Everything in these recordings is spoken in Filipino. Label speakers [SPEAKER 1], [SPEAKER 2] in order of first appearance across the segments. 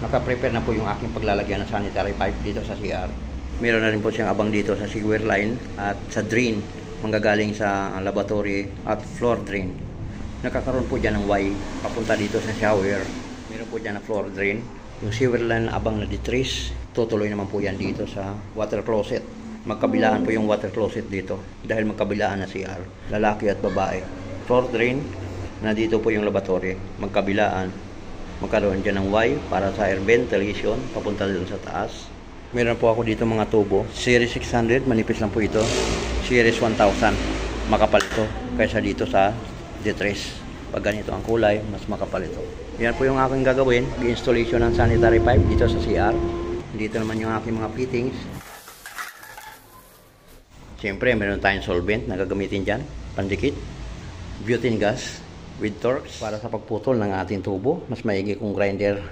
[SPEAKER 1] Naka-prepare na po yung aking paglalagyan ng sanitary pipe dito sa CR. Meron na rin po siyang abang dito sa sewer line at sa drain manggagaling sa lavatory at floor drain. Nakakaroon po dyan ng Y papunta dito sa shower. Meron po dyan na floor drain. Yung sewer line abang na ditris, tutuloy naman po yan dito sa water closet. Magkabilaan po yung water closet dito dahil magkabilaan na CR, lalaki at babae. Floor drain, na dito po yung lavatory, magkabilaan. Magkaroon dyan ng Y para sa air ventilation papunta dito sa taas. Meron po ako dito mga tubo. Series 600, manipis lang po ito. Series 1000, makapal ito kaysa dito sa D3. Pag ganito ang kulay, mas makapal ito. Yan po yung aking gagawin. Installation ng sanitary pipe dito sa CR. Dito naman yung aking mga fittings. Siyempre, meron tayong solvent na gagamitin dyan. Pandikit. Butane gas with Torx para sa pagputol ng ating tubo. Mas maigi kung grinder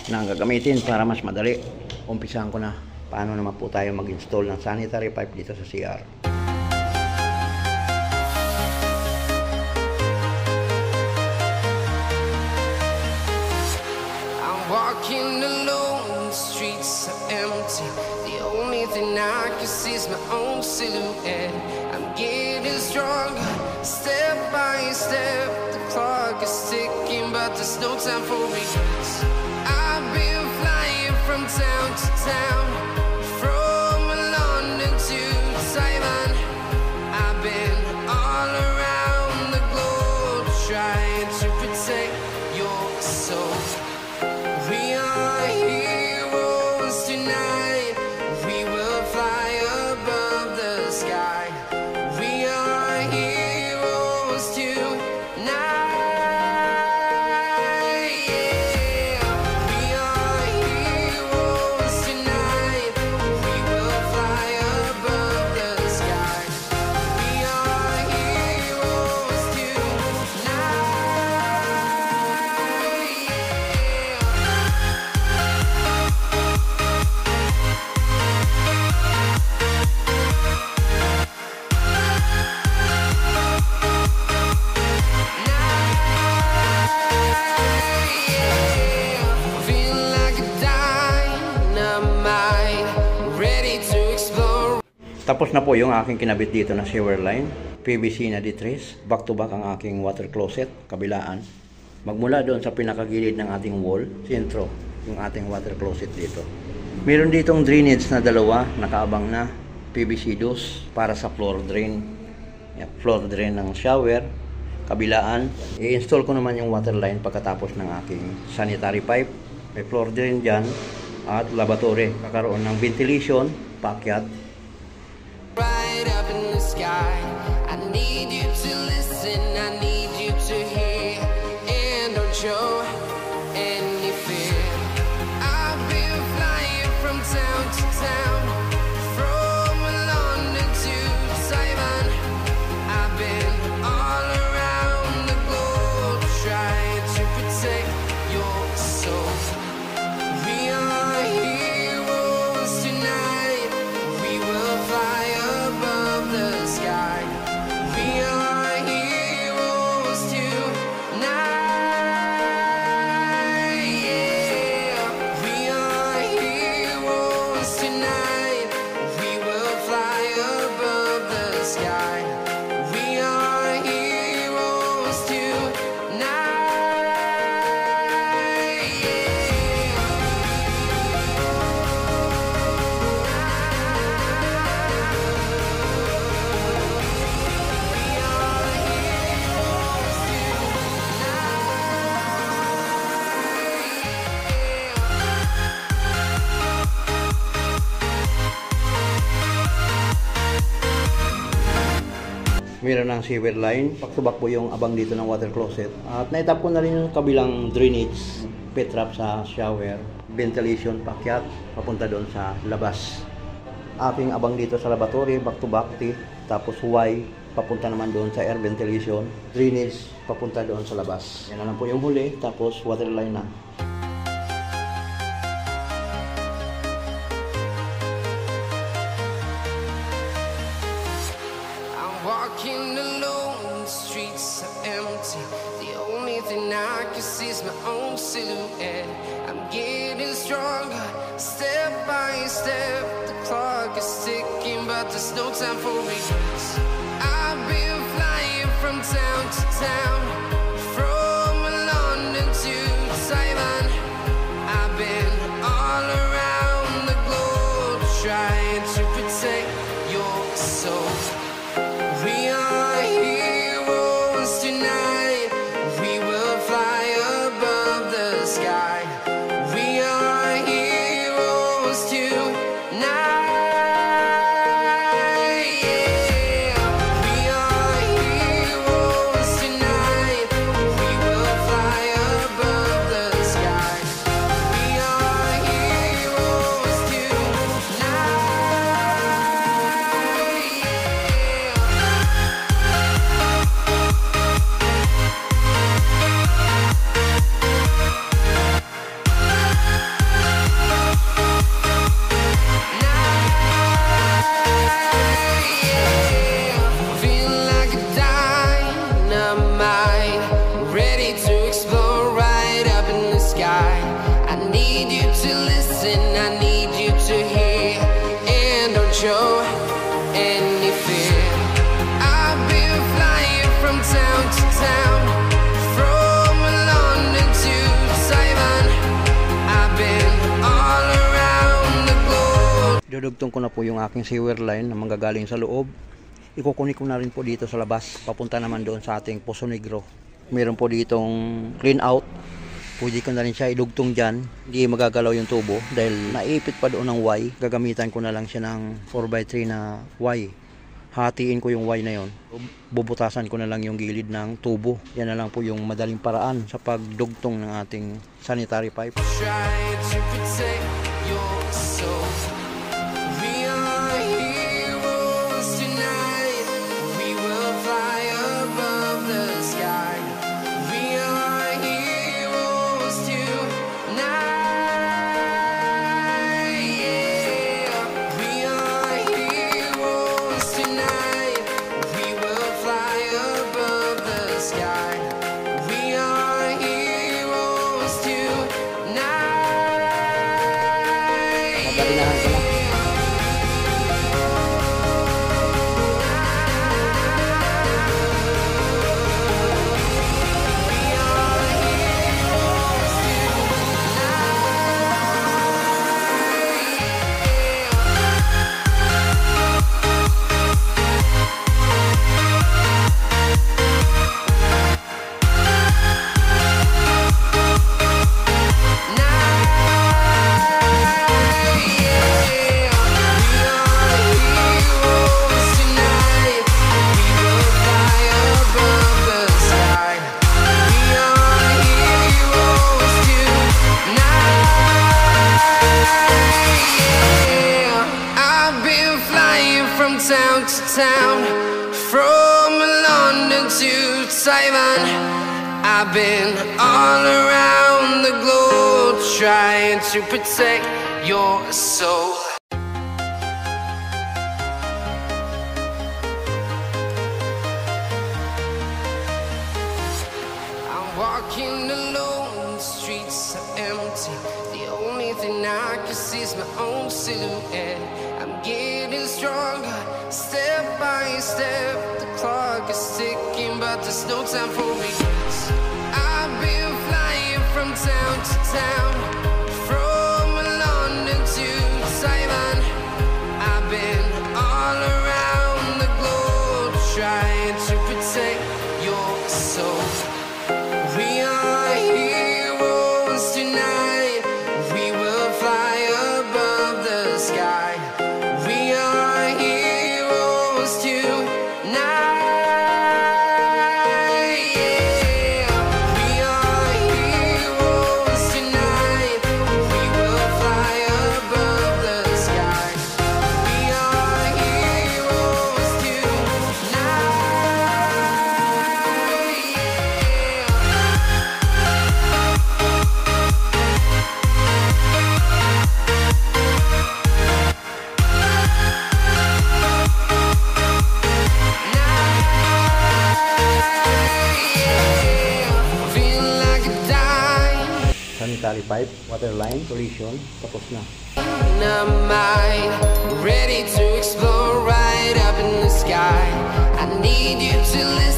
[SPEAKER 1] na ang gagamitin para mas madali. Umpisahan ko na paano naman po tayo mag-install ng sanitary pipe dito sa CR.
[SPEAKER 2] I'm walking alone, the streets are empty. The only thing I can see is my own silhouette. I'm getting stronger, step by step. The clock is ticking, but there's no time for me. I've been flying from town to town, from London to Taiwan. I've been all around the globe trying to protect your soul. We are heroes tonight. We will fly above the sky. We are heroes tonight.
[SPEAKER 1] Tapos na po yung aking kinabit dito na sewer line. PVC na D3. Back to back ang aking water closet, kabilaan. Magmula doon sa pinakagilid ng ating wall, sentro, yung ating water closet dito. Meron ditong drainage na dalawa, nakaabang na. PVC dos para sa floor drain. Floor drain ng shower, kabilaan. I-install ko naman yung water line pagkatapos ng aking sanitary pipe. May floor drain dyan at lavatory. Kakaroon ng ventilation, paakyat.
[SPEAKER 2] Right up in the sky, I need you to listen, I need you to hear, and don't show any fear. I've been flying from town to town, from London to Taiwan. I've been all around the globe trying to protect your soul. We are heroes tonight. We will fly above the sky. We are heroes tonight. Yeah, we are heroes tonight. We will fly above the sky. We are heroes tonight.
[SPEAKER 1] Meron ng sewer line. Back to back po yung abang dito ng water closet. At naitap ko na rin yung kabilang drainage, pit trap sa shower, ventilation paakyat, papunta doon sa labas. Aking abang dito sa lavatory, back to back T, tapos Y, papunta naman doon sa air ventilation, drainage, papunta doon sa labas. Yan na lang po yung huli, tapos water line na.
[SPEAKER 2] Walking alone, the streets are empty. The only thing I can see is my own silhouette. I'm getting stronger, step by step. The clock is ticking, but there's no time for regrets. I've been flying from town to town, from London to Taiwan. I've been all around the globe, trying to protect your soul. We are heroes tonight. We will fly above the sky. We are heroes tonight. Yeah. We are heroes tonight. We will fly above the sky. We are heroes tonight. Feel like a dynamite, ready to explode right up in the sky. I need you to listen, I need you to hear, and don't show any fear. I've been flying from town to town, from London to Taiwan. I've been all around the globe.
[SPEAKER 1] Dudugtong ko na po yung aking sewer line na manggagaling sa loob. Ikukunik ko na rin po dito sa labas. Papunta naman doon sa ating Poso Negro. Meron po ditong clean out. Pwede ko na rin siya idugtong dyan. Hindi magagalaw yung tubo dahil naipit pa doon ng Y. Gagamitan ko na lang siya ng 4x3 na Y. Hatiin ko yung Y na yon. Bubutasan ko na lang yung gilid ng tubo. Yan na lang po yung madaling paraan sa pagdugtong ng ating sanitary pipe.
[SPEAKER 2] Trying to protect your soul. We are heroes tonight. We will fly above the sky. We are heroes tonight. Yeah. We are heroes tonight. We will fly above the sky. We are heroes tonight.
[SPEAKER 1] Madalinahan ko lang. Town to town, from London to Taiwan. I've been all around the globe, trying to protect your soul. I'm walking alone, the streets are empty. The only thing I can see is my own silhouette. I'm getting stronger, step by step. The clock is ticking, but there's no time for regrets. I've been flying from town to town, from London to Taiwan. I've been all around the globe, trying to protect your soul. We are heroes tonight. We will fly above the sky. We are heroes tonight. Yeah. We are heroes tonight. sanitary pipe, water line, collision, tapos na.
[SPEAKER 2] I'm mine, ready to explore right up in the sky. I need you to listen.